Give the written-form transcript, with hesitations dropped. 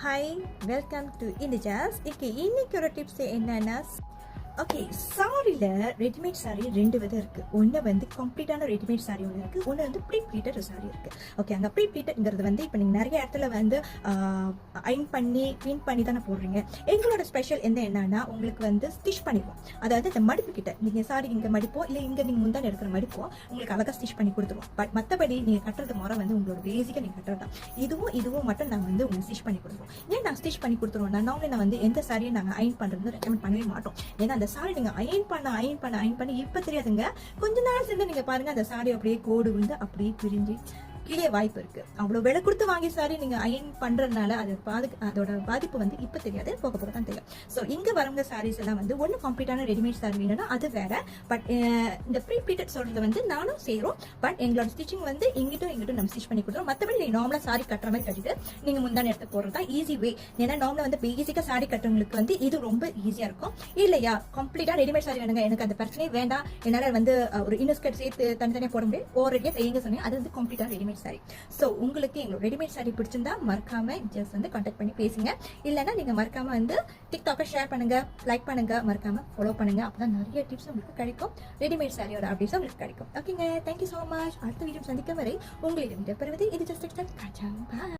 Hi, welcome to இண்டிஜாஸ். இன்னைக்கு ஒரு tips என்னன்னா, ஓகே, சாரியில் ரெடிமேட் சாரி ரெண்டு விதம் இருக்குது. ஒன்று வந்து கம்ப்ளீட்டான ரெடிமேட் சாரி ஒன்று இருக்குது, ஒன்று வந்து ப்ரீ ப்ளீட்டட் சாரி இருக்குது. ஓகே, அங்கே ப்ரீ ப்ளீட்டட்ங்கிறது வந்து இப்போ நீங்கள் நிறைய இடத்துல வந்து அயன் பண்ணி க்ளீன் பண்ணி தானே போடுறீங்க. எங்களோட ஸ்பெஷல் என்னன்னா உங்களுக்கு வந்து ஸ்டிச் பண்ணிடுவோம். அதாவது இந்த மடிப்பு கிட்ட நீங்கள் சாரி இங்கே மடிப்போம், இல்லை இங்கே நீங்கள் முந்தான எடுக்கிற மடிப்போம், உங்களுக்கு அழகாக ஸ்டிச் பண்ணி கொடுத்துருவோம். பட் மற்றபடி நீங்கள் கட்டுறது முறை வந்து உங்களோட பேசிக்காக நீங்கள் கட்டுறது தான். இதுவும் மட்டும் நாங்கள் வந்து உங்களுக்கு ஸ்டிச் பண்ணி கொடுத்துருவோம். ஏன் நாங்கள் ஸ்டிச் பண்ணி கொடுத்துருவோம்னா, நார்மலி நான் வந்து எந்த சாரியும் நாங்கள் அயன் பண்ணுறது ரெக்கமெண்ட் பண்ணவே மாட்டோம். ஏன்னா அந்த சாரி நீங்க அயன் பண்ணி இப்ப தெரியாதுங்க, கொஞ்ச நாள் சேர்ந்து நீங்க பாருங்க அந்த சாரி அப்படியே கோடு வந்து அப்படியே பிரிஞ்சு கீழே வாய்ப்பு இருக்கு. அவ்வளவு விலை கொடுத்து வாங்கி சாரி நீங்க அயன் பண்றதுனால அதோட பாதிப்பு வந்து இப்ப தெரியாது, போக போக தான் தெரியும். ஸோ இங்க வரவங்க சாரீஸ் எல்லாம் வந்து ஒன்னு கம்ப்ளீட்டான ரெடிமேட் சாரி வேணும்னா அது வேற. பட் இந்த ப்ரீ ப்ளீட்டட் சொல்றது வந்து நானும் செய்யறோம். பட் எங்களோட ஸ்டிச்சிங் வந்து இங்கிட்டும் நம்ம ஸ்டிச் பண்ணி கொடுத்துரும். மற்றபடி நீங்க நார்மலா சாரி கட்டுற மாதிரி கட்டிட்டு நீங்க முந்தான எடுத்து போறது தான் ஈஸி வே. ஏன்னா நார்மலா வந்து பேசிக்கா சாரி கட்டுறவங்களுக்கு வந்து இது ரொம்ப ஈஸியா இருக்கும். இல்லையா கம்ப்ளீட்டா ரெடிமேட் சாரி வேணுங்க, எனக்கு அந்த பிரச்சனையே வேண்டாம், என்னால வந்து ஒரு இன்னஸ்கட் சேர்த்து தனித்தனியா போட முடியும், ஓரடியா செய்யுங்க சொன்னீங்க, அது வந்து கம்ப்ளீட்டா ரெடிமேட் சாரி. ஸோ உங்களுக்கு எங்களோட ரெடிமேட் சாரி பிடிச்சிருந்தா மறக்காம ஜஸ்ட் வந்து கான்டாக்ட் பண்ணி பேசுங்க. இல்லைன்னா நீங்க மறக்காம வந்து டிக்டாக்கை ஷேர் பண்ணுங்க, லைக் பண்ணுங்க, மறக்காம ஃபாலோ பண்ணுங்க. அப்பதான் நிறைய டிப்ஸ் உங்களுக்கு கிடைக்கும், ரெடிமேட் சாரியோட அப்டேட்ஸ் உங்களுக்கு கிடைக்கும். ஓகேங்க, தேங்க்யூ ஸோ மச். அடுத்த வீடியோ சந்திக்கும் வரை உங்களிடம் பெறுவது இது ஜஸ்ட்